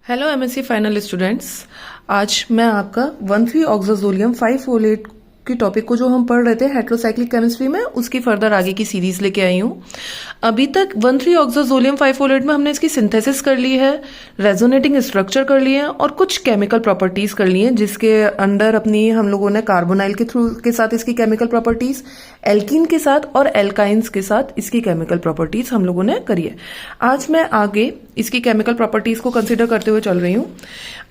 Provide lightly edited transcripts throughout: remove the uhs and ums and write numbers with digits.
Hello MSc final students. आज मैं आपका 1,3 ऑक्साजोलियम 5-फोलेट की टॉपिक को जो हम पढ़ रहे थे हेट्रोसाइक्लिक केमिस्ट्री में, उसकी फर्दर आगे की सीरीज लेके आई हूँ। अभी तक 1,3 ऑक्साजोलियम 5-फोलेट में हमने इसकी सिंथेसिस कर ली है, रेजोनेटिंग स्ट्रक्चर कर लिए हैं और कुछ केमिकल प्रॉपर्टीज कर ली हैं, जिसके अंडर अपनी हम लोगों ने कार्बोनाइल के साथ इसकी केमिकल प्रॉपर्टीज, एल्कीन के साथ और एल्काइंस के साथ इसकी केमिकल प्रॉपर्टीज हम लोगों ने करी है। आज मैं आगे इसकी केमिकल प्रॉपर्टीज को कंसिडर करते हुए चल रही हूँ।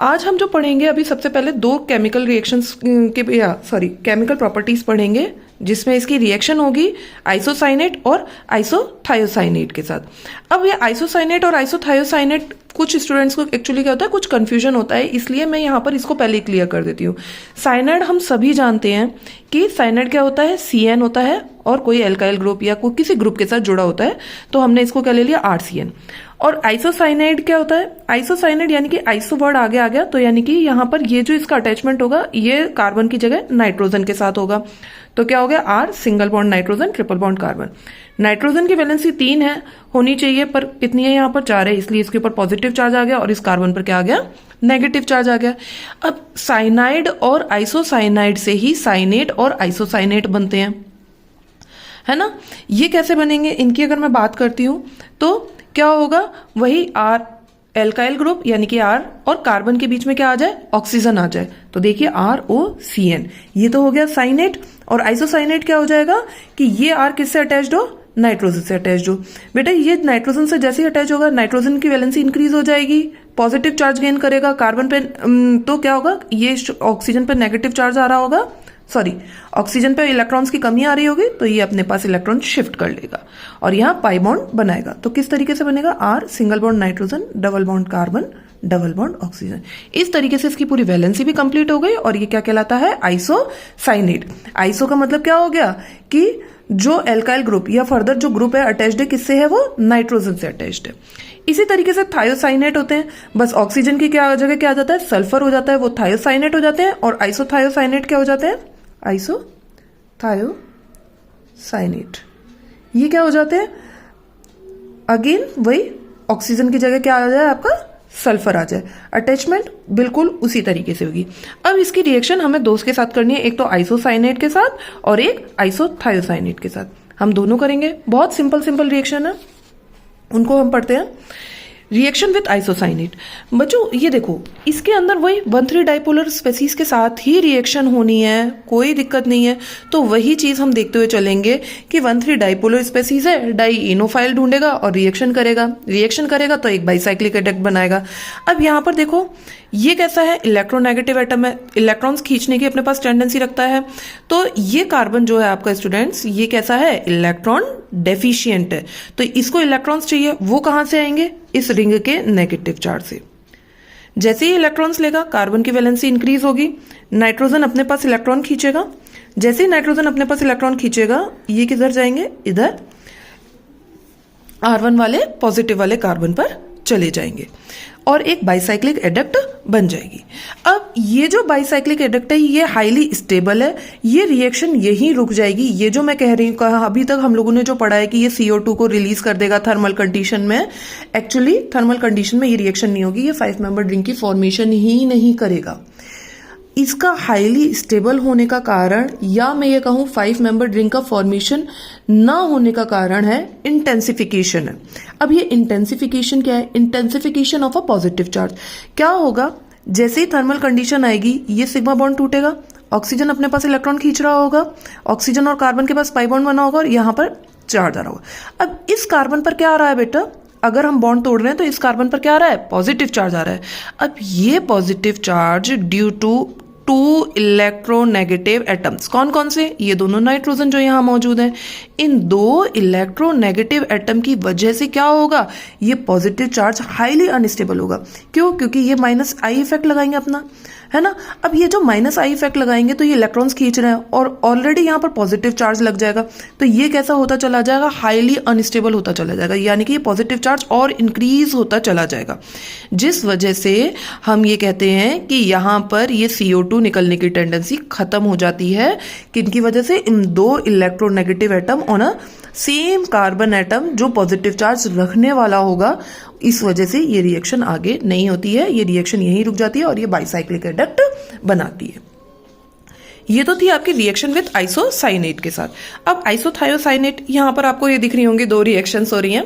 आज हम जो पढ़ेंगे अभी सबसे पहले दो केमिकल रिएक्शंस केमिकल प्रॉपर्टीज पढ़ेंगे, जिसमें इसकी रिएक्शन होगी आइसोसाइनेट और आइसोथायोसाइनेट के साथ। अब ये आइसोसाइनेट और आइसोथायोसाइनेट कुछ स्टूडेंट्स को एक्चुअली क्या होता है, कुछ कंफ्यूजन होता है, इसलिए मैं यहाँ पर इसको पहले क्लियर कर देती हूँ। साइनाइड हम सभी जानते हैं कि साइनाइड क्या होता है, CN होता है और कोई एल्काइल ग्रुप या कोई किसी ग्रुप के साथ जुड़ा होता है, तो हमने इसको क्या ले लिया, RCN। और आइसोसाइनाइड क्या होता है, आइसोसाइनाइड यानी कि आइसो वर्ड आ गया, तो यानी कि यहाँ पर ये जो इसका अटैचमेंट होगा ये कार्बन की जगह नाइट्रोजन के साथ होगा, तो क्या हो गया R single bond nitrogen triple bond carbon. Nitrogen की वैलेंसी 3 है, होनी चाहिए, पर कितनी है, यहाँ पर 4 है, इसलिए इसके ऊपर पॉजिटिव चार्ज आ गया और इस कार्बन पर क्या आ गया, नेगेटिव चार्ज आ गया। अब साइनाइड और आइसोसाइनाइड से ही साइनेट और आइसोसाइनेट बनते हैं, है ना। ये कैसे बनेंगे, इनकी अगर मैं बात करती हूं तो क्या होगा, वही R एल्काइल ग्रुप यानी कि R और कार्बन के बीच में क्या आ जाए, ऑक्सीजन आ जाए, तो देखिए ROCN, ये तो हो गया साइनेट। और आइसोसाइनेट क्या हो जाएगा कि ये R किससे अटैच्ड हो, नाइट्रोजन से अटैच्ड हो। बेटा ये नाइट्रोजन से जैसे ही अटैच होगा, नाइट्रोजन की वैलेंसी इंक्रीज हो जाएगी, पॉजिटिव चार्ज गेन करेगा कार्बन पे, तो क्या होगा, ये ऑक्सीजन पे नेगेटिव चार्ज आ रहा होगा, ऑक्सीजन पे इलेक्ट्रॉन्स की कमी आ रही होगी, तो ये अपने पास इलेक्ट्रॉन शिफ्ट कर लेगा और यहाँ पाई बॉन्ड बनाएगा। तो किस तरीके से बनेगा, R single bond nitrogen double bond carbon double bond oxygen. इस तरीके से इसकी पूरी वैलेंसी भी कंप्लीट हो गई और ये क्या कहलाता है, आइसोसाइनेट। आइसो का मतलब क्या हो गया कि जो एल्काइल ग्रुप या फर्दर जो ग्रुप है अटैच्ड है, किससे है, वो नाइट्रोजन से अटैच्ड है। इसी तरीके से थायोसाइनेट होते हैं, बस ऑक्सीजन की क्या जगह क्या आ जाता है, सल्फर हो जाता है, वो थायोसाइनेट हो जाते हैं। और आइसोथायोसाइनेट क्या हो जाते हैं, आइसोथायोसाइनेट, ये क्या हो जाते हैं, अगेन वही ऑक्सीजन की जगह क्या आ जाए, आपका सल्फर आ जाए। अटैचमेंट बिल्कुल उसी तरीके से होगी। अब इसकी रिएक्शन हमें दो के साथ करनी है, एक तो आइसोसाइनेट के साथ और एक आइसोथायोसाइनेट के साथ। हम दोनों करेंगे, बहुत सिंपल रिएक्शन है, उनको हम पढ़ते हैं। रिएक्शन विद आइसोसाइनेट, बच्चों ये देखो, इसके अंदर वही 1,3 डाइपोलर स्पेसीज के साथ ही रिएक्शन होनी है, कोई दिक्कत नहीं है। तो वही चीज हम देखते हुए चलेंगे कि 1,3 डाइपोलर स्पेसीज है, डाई इनोफाइल ढूंढेगा और रिएक्शन करेगा तो एक बाइसाइक्लिक एडक्ट बनाएगा। अब यहाँ पर देखो, ये कैसा है, इलेक्ट्रोनेगेटिव एटम है, इलेक्ट्रॉन्स खींचने की अपने पास टेंडेंसी रखता है। तो ये कार्बन जो है आपका स्टूडेंट्स, ये कैसा है, इलेक्ट्रॉन डेफिशिएंट है, तो इसको इलेक्ट्रॉन्स चाहिए, वो कहां से आएंगे, इस रिंग के नेगेटिव चार्ज से। जैसे ही इलेक्ट्रॉन्स लेगा, कार्बन की वैलेंसी इंक्रीज होगी, नाइट्रोजन अपने पास इलेक्ट्रॉन खींचेगा। जैसे ही नाइट्रोजन अपने पास इलेक्ट्रॉन खींचेगा, ये किधर जाएंगे, इधर R1 वाले पॉजिटिव वाले कार्बन पर चले जाएंगे और एक बाइसाइक्लिक एडक्ट बन जाएगी। अब ये जो बाइसाइक्लिक एडक्ट है, ये हाईली स्टेबल है, ये रिएक्शन यहीं रुक जाएगी। ये जो मैं कह रही हूँ, अभी तक हम लोगों ने जो पढ़ा है कि ये CO2 को रिलीज कर देगा थर्मल कंडीशन में, एक्चुअली थर्मल कंडीशन में ये रिएक्शन नहीं होगी, ये 5 मेंबर रिंग की फॉर्मेशन ही नहीं करेगा। इसका हाईली स्टेबल होने का कारण, या मैं ये कहूं 5 मेंबर रिंग का फॉर्मेशन ना होने का कारण है इंटेंसिफिकेशन है। अब ये इंटेंसिफिकेशन क्या है, intensification of a positive charge. क्या होगा, जैसे ही थर्मल कंडीशन आएगी, ये सिग्मा बॉन्ड टूटेगा, ऑक्सीजन अपने पास इलेक्ट्रॉन खींच रहा होगा, ऑक्सीजन और कार्बन के पास पाई बॉन्ड बना होगा और यहाँ पर चार्ज आ रहा होगा। अब इस कार्बन पर क्या आ रहा है बेटा, अगर हम बॉन्ड तोड़ रहे हैं तो इस कार्बन पर क्या आ रहा है, पॉजिटिव चार्ज आ रहा है। अब ये positive charge due to 2 electronegative atoms, कौन कौन से, ये दोनों नाइट्रोजन जो यहाँ मौजूद है, इन 2 इलेक्ट्रोनेगेटिव एटम की वजह से क्या होगा, ये पॉजिटिव चार्ज हाईली अनस्टेबल होगा। क्यों, क्योंकि ये -I इफेक्ट लगाएंगे अपना, है ना। अब ये जो -I इफेक्ट लगाएंगे तो ये इलेक्ट्रॉन्स खींच रहे हैं और ऑलरेडी यहाँ पर पॉजिटिव चार्ज लग जाएगा, तो ये कैसा होता चला जाएगा, हाईली अनस्टेबल होता चला जाएगा, यानी कि ये पॉजिटिव चार्ज और इंक्रीज होता चला जाएगा, जिस वजह से हम ये कहते हैं कि यहाँ पर ये CO2 निकलने की टेंडेंसी खत्म हो जाती है। किनकी वजह से, इन 2 electronegative atom on a same carbon atom जो पॉजिटिव चार्ज रखने वाला होगा, इस वजह से ये रिएक्शन आगे नहीं होती है, ये रिएक्शन यहीं रुक जाती है और ये बाइसाइक्लिक एडक्ट बनाती है। ये तो थी आपकी रिएक्शन विद आइसोसाइनेट के साथ। अब आइसोथायोसाइनेट, यहां पर आपको ये दिख रही होंगी दो रिएक्शंस हो रही हैं।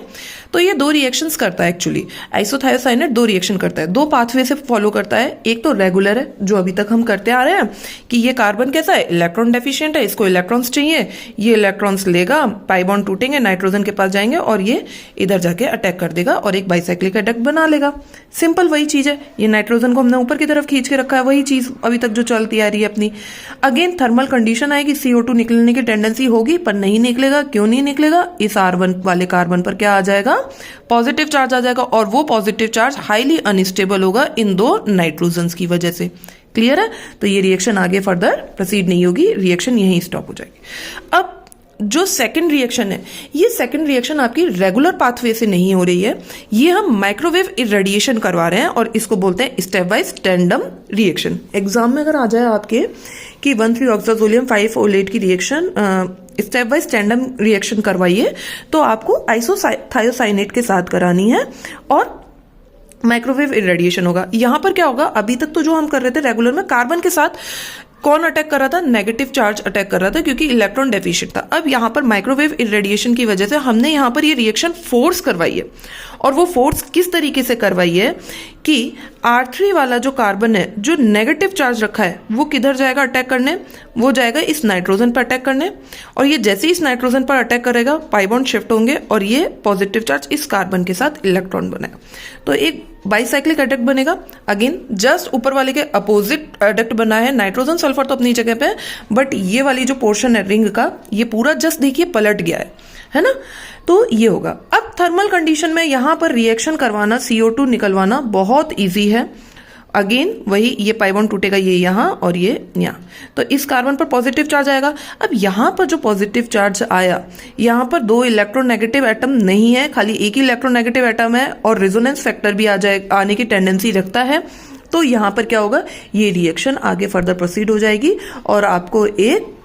तो ये दो रिएक्शंस करता है एक्चुअली, आइसोथायोसाइनेट दो रिएक्शन करता है, दो पाथवे से फॉलो करता है। एक तो रेगुलर है जो अभी तक हम करते आ रहे हैं कि ये कार्बन कैसा है, इलेक्ट्रॉन डेफिशिएंट है, इसको इलेक्ट्रॉन्स चाहिए, ये इलेक्ट्रॉन्स लेगा, पाई बॉन्ड टूटेंगे, नाइट्रोजन के पास जाएंगे और ये इधर जाके अटैक कर देगा और एक बाइसाइक्लिक एडक्ट बना लेगा। सिंपल वही चीज है, ये नाइट्रोजन को हमने ऊपर की तरफ खींच के रखा है, वही चीज अभी तक जो चलती आ रही है अपनी। अगेन थर्मल कंडीशन आएगी, CO2 निकलने की टेंडेंसी होगी पर नहीं निकलेगा। क्यों नहीं निकलेगा, इस R1 वाले कार्बन पर क्या आ जाएगा, पॉजिटिव चार्ज आ जाएगा और वो पॉजिटिव चार्ज हाईली अनस्टेबल होगा इन दो नाइट्रोजन्स की वजह से। क्लियर है, तो ये रिएक्शन आगे फर्दर प्रोसीड नहीं होगी, रिएक्शन यहीं स्टॉप हो जाएगी। अब जो सेकंड रिएक्शन है, ये सेकंड रिएक्शन आपकी रेगुलर पाथवे से नहीं हो रही है, ये हम माइक्रोवेव इरेडिएशन करवा रहे हैं और इसको बोलते हैं step wise tandem reaction. Exam में अगर आ जाए आपके कि 1,3-ऑक्साजोलियम 5-ओलेट की reaction step wise tandem reaction करवाइए, तो आपको आइसोथायोसाइनेट के साथ करानी है और माइक्रोवेव इरेडिएशन होगा। यहां पर क्या होगा, अभी तक तो जो हम कर रहे थे रेगुलर में, कार्बन के साथ कौन अटैक कर रहा था, नेगेटिव चार्ज अटैक कर रहा था क्योंकि इलेक्ट्रॉन डेफिशिएंट था। अब यहां पर माइक्रोवेव इरेडिएशन की वजह से हमने यहां पर ये रिएक्शन फोर्स करवाई है और वो फोर्स किस तरीके से करवाई है कि R3 वाला जो कार्बन है जो नेगेटिव चार्ज रखा है वो किधर जाएगा अटैक करने, वो जाएगा इस नाइट्रोजन पर अटैक करने और ये जैसे ही इस नाइट्रोजन पर अटैक करेगा पाई बॉन्ड शिफ्ट होंगे और ये पॉजिटिव चार्ज इस कार्बन के साथ इलेक्ट्रॉन बनेगा, तो एक बाइसाइक्लिक एडक्ट बनेगा। अगेन जस्ट ऊपर वाले के अपोजिट एडक्ट बना है, नाइट्रोजन सल्फर तो अपनी जगह पे है बट ये वाली जो पोर्शन है रिंग का, ये पूरा जस्ट देखिए पलट गया है ना, तो ये होगा। अब थर्मल कंडीशन में यहां पर रिएक्शन करवाना, CO2 निकलवाना बहुत इजी है। अगेन वही, ये पाई बॉन्ड टूटेगा, ये यहां और ये यहां, तो इस कार्बन पर पॉजिटिव चार्ज आएगा। अब यहां पर जो पॉजिटिव चार्ज आया, यहां पर दो इलेक्ट्रोनेगेटिव एटम नहीं है, खाली एक ही इलेक्ट्रोनेगेटिव एटम है और रेजोनेंस फैक्टर भी आने की टेंडेंसी रखता है। तो यहां पर क्या होगा, ये रिएक्शन आगे फर्दर प्रोसीड हो जाएगी और आपको एक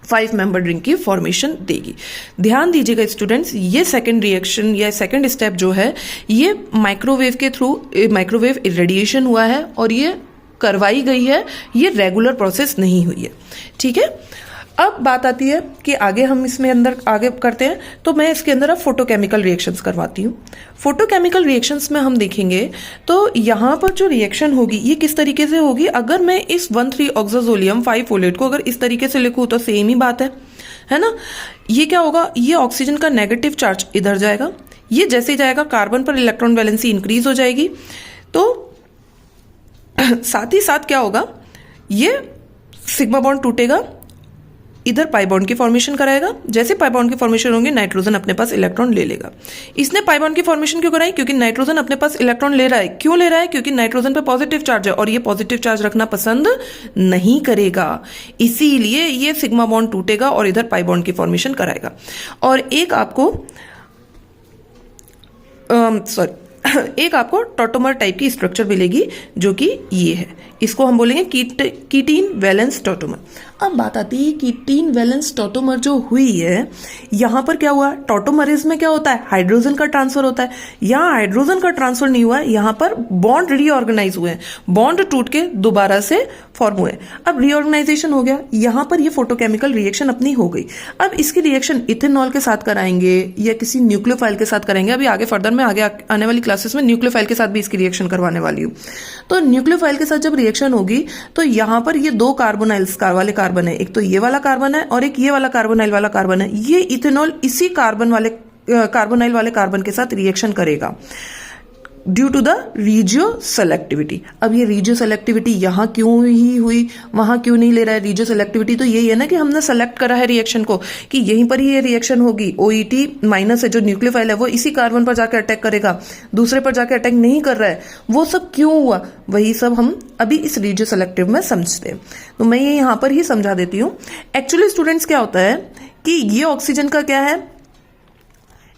5 मेंबर रिंग की फॉर्मेशन देगी। ध्यान दीजिएगा स्टूडेंट्स, ये सेकंड रिएक्शन या सेकंड स्टेप जो है ये माइक्रोवेव के थ्रू माइक्रोवेव इरेडिएशन हुआ है और ये करवाई गई है, ये रेगुलर प्रोसेस नहीं हुई है। ठीक है, अब बात आती है कि आगे हम इसमें अंदर आगे करते हैं, तो मैं इसके अंदर अब फोटोकेमिकल रिएक्शंस करवाती हूँ। फोटोकेमिकल रिएक्शंस में हम देखेंगे तो यहाँ पर जो रिएक्शन होगी ये किस तरीके से होगी। अगर मैं इस 1,3-ऑक्साजोलियम 5-ओलेट को अगर इस तरीके से लिखूँ तो सेम ही बात है ना। ये क्या होगा, ये ऑक्सीजन का नेगेटिव चार्ज इधर जाएगा, ये जैसे ही जाएगा कार्बन पर इलेक्ट्रॉन वैलेंसी इंक्रीज हो जाएगी, तो साथ ही साथ क्या होगा, ये सिग्मा बॉन्ड टूटेगा, इधर पाई बॉन्ड की फॉर्मेशन कराएगा। जैसे पाई बॉन्ड की फॉर्मेशन होंगे नाइट्रोजन अपने पास इलेक्ट्रॉन ले लेगा। इसने पाई बॉन्ड की फॉर्मेशन क्यों कराई, क्योंकि नाइट्रोजन अपने पास इलेक्ट्रॉन ले रहा है। क्यों ले रहा है, क्योंकि नाइट्रोजन पे पॉजिटिव चार्ज है और ये पॉजिटिव चार्ज रखना पसंद नहीं करेगा, इसीलिए ये सिग्मा बॉन्ड टूटेगा और इधर पाई बॉन्ड की फॉर्मेशन कराएगा। और एक आपको एक आपको टॉटोमर टाइप की स्ट्रक्चर मिलेगी जो कि ये है, इसको हम बोलेंगे कीटीन वैलेंस टॉटोमर। अब बात आती है कीटीन वैलेंस टॉटोमर जो हुई है, यहां पर क्या हुआ, टॉटोमरेज में क्या होता है, हाइड्रोजन का ट्रांसफर होता है। यहां हाइड्रोजन का ट्रांसफर नहीं हुआ है, यहां पर बॉन्ड रीऑर्गेनाइज हुए हैं, बॉन्ड टूट के दोबारा से फॉर्म हुए। अब रीऑर्गेनाइजेशन हो गया, यहां पर ये फोटोकेमिकल रिएक्शन अपनी हो गई। अब इसकी रिएक्शन इथेनॉल के साथ कराएंगे या किसी न्यूक्लियोफाइल के साथ करेंगे। अभी आगे फर्दर में आगे आने वाली क्लासेस में न्यूक्लियोफाइल के साथ भी इसकी रिएक्शन करवाने वाली हूं। तो न्यूक्लियोफाइल के साथ जब रिएक्शन होगी तो यहां पर ये दो कार्बोनाइल्स वाले कार्बन है, एक तो ये वाला कार्बन है और एक ये वाला कार्बोनाइल वाला कार्बन है। ये इथेनॉल इसी कार्बोनाइल वाले कार्बन के साथ रिएक्शन करेगा due to the regio selectivity. अब ये रीजियो सेलेक्टिविटी यहां क्यों ही हुई, वहां क्यों नहीं ले रहा है। रीजियो सेलेक्टिविटी तो यही है ना कि हमने सेलेक्ट करा है रिएक्शन को कि यहीं पर ही ये रिएक्शन होगी। OET माइनस है जो न्यूक्लियोफाइल है वो इसी कार्बन पर जाकर अटैक करेगा, दूसरे पर जाकर अटैक नहीं कर रहा है। वो सब क्यों हुआ, वही सब हम अभी इस रीजियो सेलेक्टिव में समझते हैं। तो मैं ये यहां पर ही समझा देती हूं। एक्चुअली स्टूडेंट्स क्या होता है कि ये ऑक्सीजन का क्या है,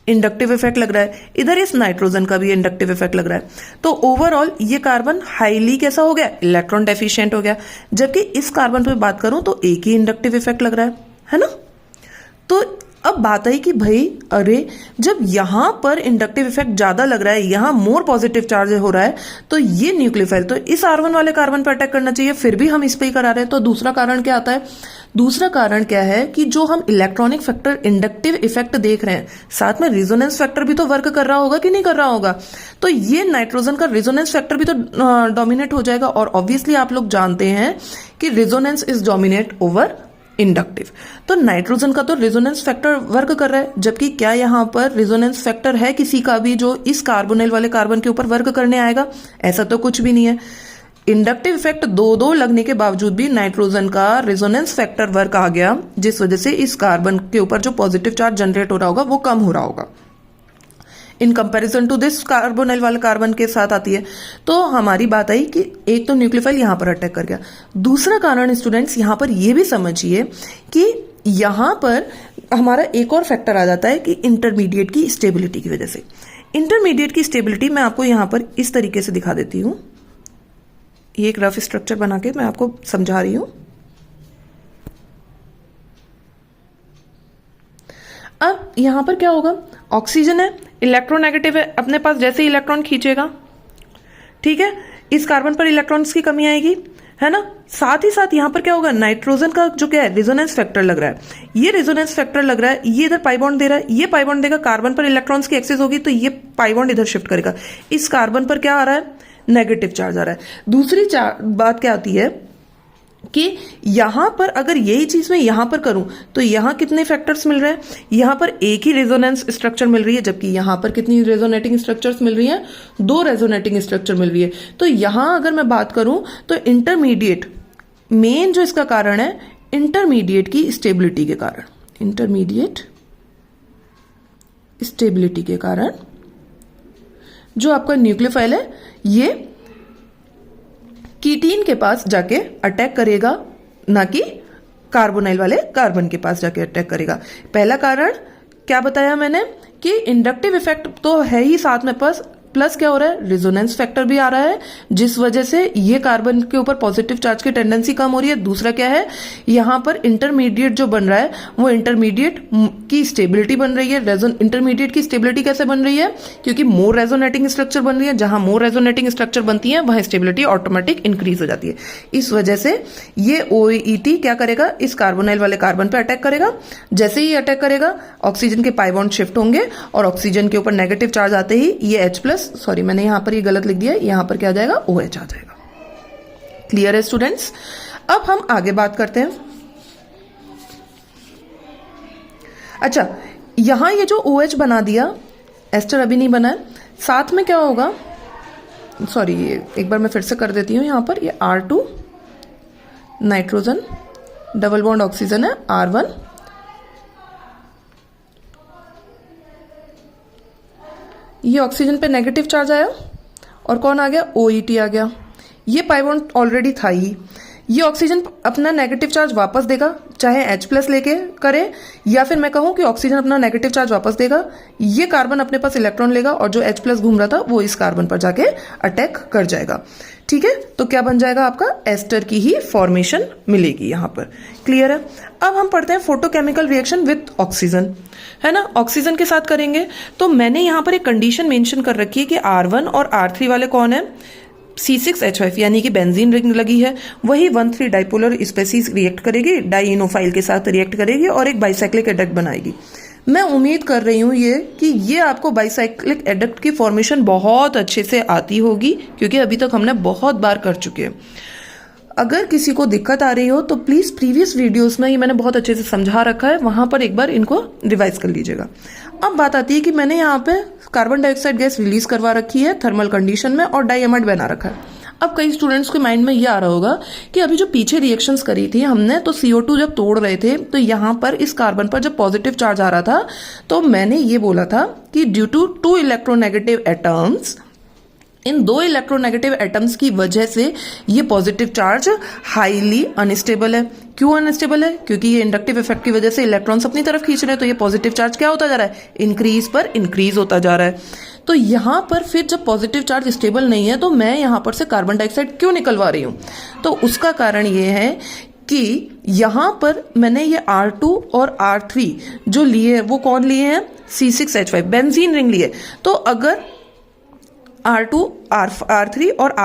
इंडक्टिव इफेक्ट लग रहा है, इधर इस नाइट्रोजन का भी इंडक्टिव इफेक्ट लग रहा है। तो ओवरऑल ये कार्बन हाईली कैसा हो गया, इलेक्ट्रॉन डेफिशिएंट हो गया। जबकि इस कार्बन पे बात करूं तो एक ही इंडक्टिव इफेक्ट लग रहा है ना। तो अब बात आई कि भाई अरे जब यहां पर इंडक्टिव इफेक्ट ज्यादा लग रहा है, यहां मोर पॉजिटिव चार्ज हो रहा है, तो ये न्यूक्लियोफाइल तो इस R1 वाले कार्बन पर अटैक करना चाहिए, फिर भी हम इस पे ही करा रहे हैं। तो दूसरा कारण क्या आता है? दूसरा कारण क्या है कि जो हम इलेक्ट्रॉनिक फैक्टर इंडक्टिव इफेक्ट देख रहे हैं, साथ में रिजोनेंस फैक्टर भी तो वर्क कर रहा होगा कि नहीं कर रहा होगा। तो ये नाइट्रोजन का रिजोनेंस फैक्टर भी तो डोमिनेट हो जाएगा, और ऑब्वियसली आप लोग जानते हैं कि resonance is dominate over inductive. तो नाइट्रोजन का तो रिजोनेंस फैक्टर वर्क कर रहा है, जबकि क्या यहां पर रिजोनेंस फैक्टर है किसी का भी जो इस कार्बोनिल वाले कार्बन के ऊपर वर्क करने आएगा? ऐसा तो कुछ भी नहीं है। इंडक्टिव इफेक्ट दो लगने के बावजूद भी नाइट्रोजन का रिजोनेंस फैक्टर वर्क आ गया, जिस वजह से इस कार्बन के ऊपर जो पॉजिटिव चार्ज जनरेट हो रहा होगा वो कम हो रहा होगा in comparison to this carbonyl वाले कार्बन के साथ आती है। तो हमारी बात आई कि एक तो न्यूक्लियोफाइल यहां पर अटैक कर गया। दूसरा कारण स्टूडेंट्स यहां पर यह भी समझिए कि यहां पर हमारा एक और फैक्टर आ जाता है कि इंटरमीडिएट की स्टेबिलिटी की वजह से। इंटरमीडिएट की स्टेबिलिटी मैं आपको यहां पर इस तरीके से दिखा देती हूं, ये एक रफ स्ट्रक्चर बना के मैं आपको समझा रही हूं। अब यहां पर क्या होगा? ऑक्सीजन है, इलेक्ट्रोनेगेटिव है, अपने पास जैसे ही इलेक्ट्रॉन खींचेगा, ठीक है, इस कार्बन पर इलेक्ट्रॉन्स की कमी आएगी, है ना। साथ ही साथ यहां पर क्या होगा? नाइट्रोजन का जो क्या है रेजोनेंस फैक्टर लग रहा है, ये रेजोनेंस फैक्टर लग रहा है, ये इधर पाई बॉन्ड दे रहा है, ये पाई बॉन्ड देगा, कार्बन पर इलेक्ट्रॉन्स की एक्सेस होगी तो ये पाई बॉन्ड इधर शिफ्ट करेगा, इस कार्बन पर क्या आ रहा है? नेगेटिव चार्ज आ रहा है। दूसरी बात क्या आती है कि यहां पर अगर यही चीज मैं यहां पर करूं तो यहां कितने फैक्टर्स मिल रहे हैं? यहां पर एक ही रेजोनेंस स्ट्रक्चर मिल रही है, जबकि यहां पर कितनी रेजोनेटिंग स्ट्रक्चर्स मिल रही हैं? 2 रेजोनेटिंग स्ट्रक्चर मिल रही है। तो यहां अगर मैं बात करूं तो इंटरमीडिएट मेन जो इसका कारण है, इंटरमीडिएट की स्टेबिलिटी के कारण, इंटरमीडिएट स्टेबिलिटी के कारण जो आपका न्यूक्लियोफाइल है ये कीटीन के पास जाके अटैक करेगा, ना कि कार्बोनाइल वाले कार्बन के पास जाके अटैक करेगा। पहला कारण क्या बताया मैंने कि इंडक्टिव इफेक्ट तो है ही, साथ में प्लस क्या हो रहा है? रिजोनेंस फैक्टर भी आ रहा है, जिस वजह से ये कार्बन के ऊपर पॉजिटिव चार्ज की टेंडेंसी कम हो रही है। दूसरा क्या है? यहां पर इंटरमीडिएट जो बन रहा है वो इंटरमीडिएट की स्टेबिलिटी बन रही है। इंटरमीडिएट की स्टेबिलिटी कैसे बन रही है? क्योंकि मोर रेजोनेटिंग स्ट्रक्चर बन रही है, जहां मोर रेजोनेटिंग स्ट्रक्चर बनती है वहां स्टेबिलिटी ऑटोमेटिक इंक्रीज हो जाती है। इस वजह से ये OET क्या करेगा? इस कार्बोनाइल वाले कार्बन पे अटैक करेगा। जैसे ही अटैक करेगा ऑक्सीजन के पाई बॉन्ड शिफ्ट होंगे और ऑक्सीजन के ऊपर नेगेटिव चार्ज आते ही ये H+, सॉरी मैंने यहां पर ये गलत लिख दिया, यहां पर क्या आ जाएगा? OH आ जाएगा। क्लियर है स्टूडेंट्स? अब हम आगे बात करते हैं। अच्छा, यहां ये जो OH बना दिया, एस्टर अभी नहीं बना है, साथ में क्या होगा? सॉरी एक बार मैं फिर से कर देती हूं। यहां पर ये R2 nitrogen, double bond oxygen है R1, ये ऑक्सीजन पे नेगेटिव चार्ज आया और कौन आ गया? OET आ गया। ये पाई बॉन्ड ऑलरेडी था ही, ये ऑक्सीजन अपना नेगेटिव चार्ज वापस देगा, चाहे H+ लेके करे या फिर मैं कहूं कि ऑक्सीजन अपना नेगेटिव चार्ज वापस देगा, ये कार्बन अपने पास इलेक्ट्रॉन लेगा और जो H+ घूम रहा था वो इस कार्बन पर जाके अटैक कर जाएगा। ठीक है, तो क्या बन जाएगा? आपका एस्टर की ही फॉर्मेशन मिलेगी यहां पर। क्लियर है? अब हम पढ़ते हैं फोटोकेमिकल रिएक्शन विद ऑक्सीजन, है ना। ऑक्सीजन के साथ करेंगे तो मैंने यहां पर एक कंडीशन मेंशन कर रखी है कि R1 और R3 वाले कौन है? C6H5 यानी कि बेंजीन रिंग लगी है, वही 1,3 डाइपोलर स्पेसीज रिएक्ट करेगी, डाइइनोफाइल के साथ रिएक्ट करेगी और एक बाइसाइक्लिक एडक्ट बनाएगी। मैं उम्मीद कर रही हूं ये आपको बाइसाइक्लिक एडक्ट की फॉर्मेशन बहुत अच्छे से आती होगी, क्योंकि अभी तक हमने बहुत बार कर चुके हैं। अगर किसी को दिक्कत आ रही हो तो प्लीज प्रीवियस वीडियोस में ये मैंने बहुत अच्छे से समझा रखा है, वहां पर एक बार इनको रिवाइज कर लीजिएगा। अब बात आती है कि मैंने यहाँ पे कार्बन डाइऑक्साइड गैस रिलीज करवा रखी है थर्मल कंडीशन में और डाइअमाइड बना रखा है। अब कई स्टूडेंट्स के माइंड में ये आ रहा होगा कि अभी जो पीछे रिएक्शंस करी थी हमने, तो CO2 जब तोड़ रहे थे तो यहां पर इस कार्बन पर जब पॉजिटिव चार्ज आ रहा था तो मैंने ये बोला था कि due to 2 electronegative atoms, in 2 electronegative atoms की वजह से ये पॉजिटिव चार्ज हाईली अनस्टेबल है। क्यों अनस्टेबल है? क्योंकि ये इंडक्टिव इफेक्ट की वजह से इलेक्ट्रॉन्स अपनी तरफ खींच रहे हैं, तो ये पॉजिटिव चार्ज क्या होता जा रहा है? इंक्रीज पर इंक्रीज होता जा रहा है। तो यहां पर फिर जब पॉजिटिव चार्ज स्टेबल नहीं है तो मैं यहां पर से कार्बन डाइऑक्साइड क्यों निकलवा रही हूं? तो उसका कारण ये है कि यहां पर मैंने ये R2 और R3 जो लिए हैं वो कौन लिए हैं, C6H5 बेंजीन रिंग लिए। तो अगर R2, R3 और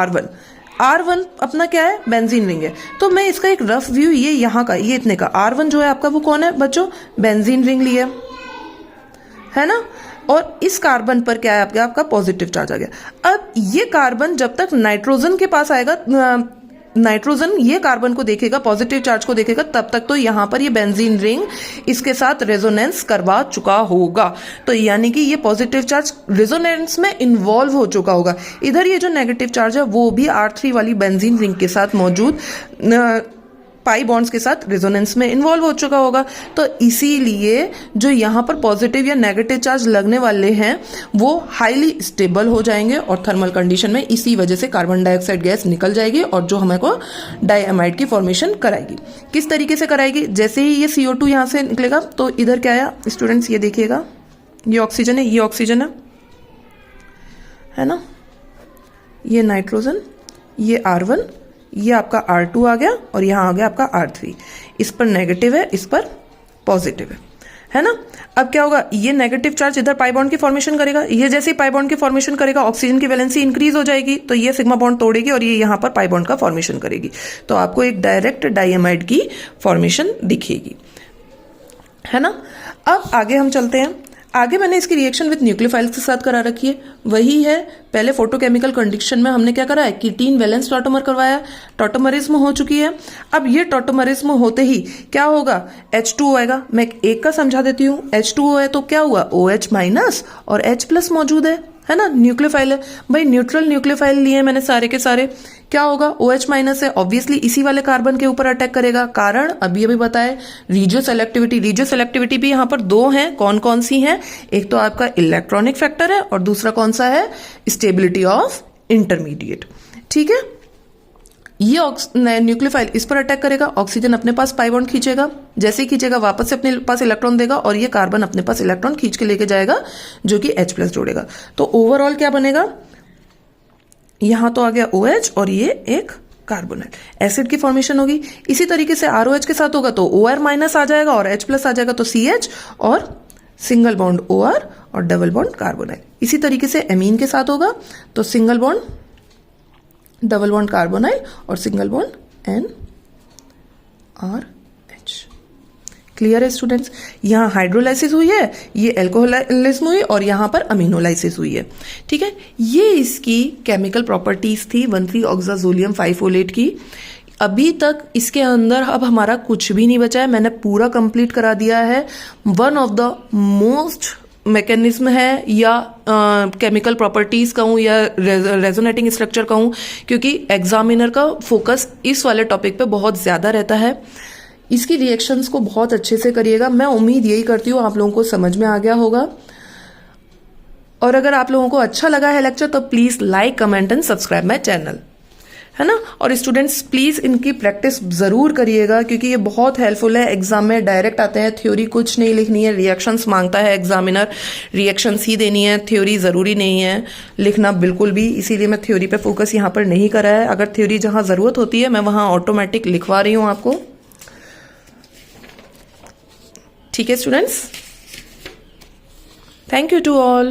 R1 अपना क्या है, बेंजीन रिंग है। तो मैं इसका एक रफ व्यू, ये यहाँ का, ये इतने का R1 जो है आपका वो कौन है बच्चों, बेंजीन रिंग लिए है ना। और इस कार्बन पर क्या है आपका पॉजिटिव चार्ज आ गया। अब ये कार्बन जब तक नाइट्रोजन के पास आएगा, नाइट्रोजन ये कार्बन को देखेगा, पॉजिटिव चार्ज को देखेगा, तब तक तो यहां पर ये बेंजीन रिंग इसके साथ रेजोनेंस करवा चुका होगा। तो यानी कि ये पॉजिटिव चार्ज रेजोनेंस में इन्वॉल्व हो चुका होगा। इधर ये जो नेगेटिव चार्ज है वो भी R3 वाली बेंजीन रिंग के साथ मौजूद पाई बॉन्ड्स के साथ रेजोनेंस में इन्वॉल्व हो चुका होगा। तो इसीलिए जो यहाँ पर पॉजिटिव या नेगेटिव चार्ज लगने वाले हैं वो हाईली स्टेबल हो जाएंगे और थर्मल कंडीशन में इसी वजह से कार्बन डाइऑक्साइड गैस निकल जाएगी और जो हमें को डाइअमाइड की फॉर्मेशन कराएगी। किस तरीके से कराएगी, जैसे ही ये CO2 यहाँ से निकलेगा तो इधर क्या आया स्टूडेंट्स, ये देखिएगा, ये ऑक्सीजन है, ये ऑक्सीजन है ना, ये नाइट्रोजन, ये R1, ये आपका R2 आ गया और यहां आ गया आपका R3। इस पर नेगेटिव है, इस पर पॉजिटिव है ना। अब क्या होगा, ये नेगेटिव चार्ज इधर पाई बॉन्ड की फॉर्मेशन करेगा, ये जैसे ही पाई बॉन्ड की फॉर्मेशन करेगा ऑक्सीजन की वैलेंसी इंक्रीज हो जाएगी, तो ये सिग्मा बॉन्ड तोड़ेगी और ये यहां पर पाई बॉन्ड का फॉर्मेशन करेगी। तो आपको एक डायरेक्ट डाइअमाइड की फॉर्मेशन दिखेगी, है ना। अब आगे हम चलते हैं। आगे मैंने इसकी रिएक्शन विद न्यूक्लियोफाइल्स के साथ करा रखी है, वही है पहले फोटोकेमिकल कंडीशन में हमने क्या करा है, कीटीन वैलेंस टॉटोमर करवाया, टॉटोमरिज्म हो चुकी है। अब ये टॉटोमरिज्म होते ही क्या होगा, H2O आएगा। मैं एक का समझा देती हूँ, H2O है तो क्या हुआ, OH माइनस और H+ मौजूद है ना, न्यूक्लियोफाइल है भाई, न्यूट्रल न्यूक्लियोफाइल लिए मैंने सारे के सारे। क्या होगा, OH माइनस है, ऑब्वियसली इसी वाले कार्बन के ऊपर अटैक करेगा, कारण अभी बताए रिजियो सेलेक्टिविटी। रिजियो सेलेक्टिविटी भी यहाँ पर दो हैं, कौन कौन सी हैं, एक तो आपका इलेक्ट्रॉनिक फैक्टर है और दूसरा कौन सा है, स्टेबिलिटी ऑफ इंटरमीडिएट। ठीक है, ये न्यूक्लियोफाइल इस पर अटैक करेगा, ऑक्सीजन अपने पास पाई बॉन्ड खींचेगा, जैसे ही खींचेगा वापस से अपने पास इलेक्ट्रॉन देगा और ये कार्बन अपने पास इलेक्ट्रॉन खींच के लेके जाएगा जो कि H+ जोड़ेगा। तो ओवरऑल क्या बनेगा, यहां तो आ गया OH और ये एक कार्बोनेट, एसिड की फॉर्मेशन होगी। इसी तरीके से ROH के साथ होगा तो OR माइनस आ जाएगा और H+ आ जाएगा, तो CH और सिंगल बॉन्ड OR और डबल बॉन्ड कार्बोनेट। इसी तरीके से एमीन के साथ होगा तो single bond double bond carbonyl और सिंगल बॉन्ड NRH। क्लियर है स्टूडेंट्स, यहाँ हाइड्रोलाइसिस हुई है, ये एल्कोहलिज्म हुई और यहाँ पर अमीनोलाइसिस हुई है। ठीक है, ये इसकी केमिकल प्रॉपर्टीज थी 1,3-ऑक्साजोलियम 5-ओलेट की। अभी तक इसके अंदर अब हमारा कुछ भी नहीं बचा है, मैंने पूरा कंप्लीट करा दिया है। One of the most mechanism है या केमिकल प्रॉपर्टीज कहूँ या रेजोनेटिंग स्ट्रक्चर कहूँ, क्योंकि एग्जामिनर का फोकस इस वाले टॉपिक पे बहुत ज्यादा रहता है। इसकी रिएक्शंस को बहुत अच्छे से करिएगा, मैं उम्मीद यही करती हूँ आप लोगों को समझ में आ गया होगा। और अगर आप लोगों को अच्छा लगा है लेक्चर तो please like, comment and subscribe my channel, है ना। और स्टूडेंट्स प्लीज इनकी प्रैक्टिस जरूर करिएगा क्योंकि ये बहुत हेल्पफुल है। एग्जाम में डायरेक्ट आते हैं, थ्योरी कुछ नहीं लिखनी है, रिएक्शंस मांगता है एग्जामिनर, रिएक्शंस ही देनी है, थ्योरी जरूरी नहीं है लिखना बिल्कुल भी। इसीलिए मैं थ्योरी पे फोकस यहाँ पर नहीं करा है। अगर थ्योरी जहां जरूरत होती है मैं वहां ऑटोमेटिक लिखवा रही हूं आपको। ठीक है students, thank you to all.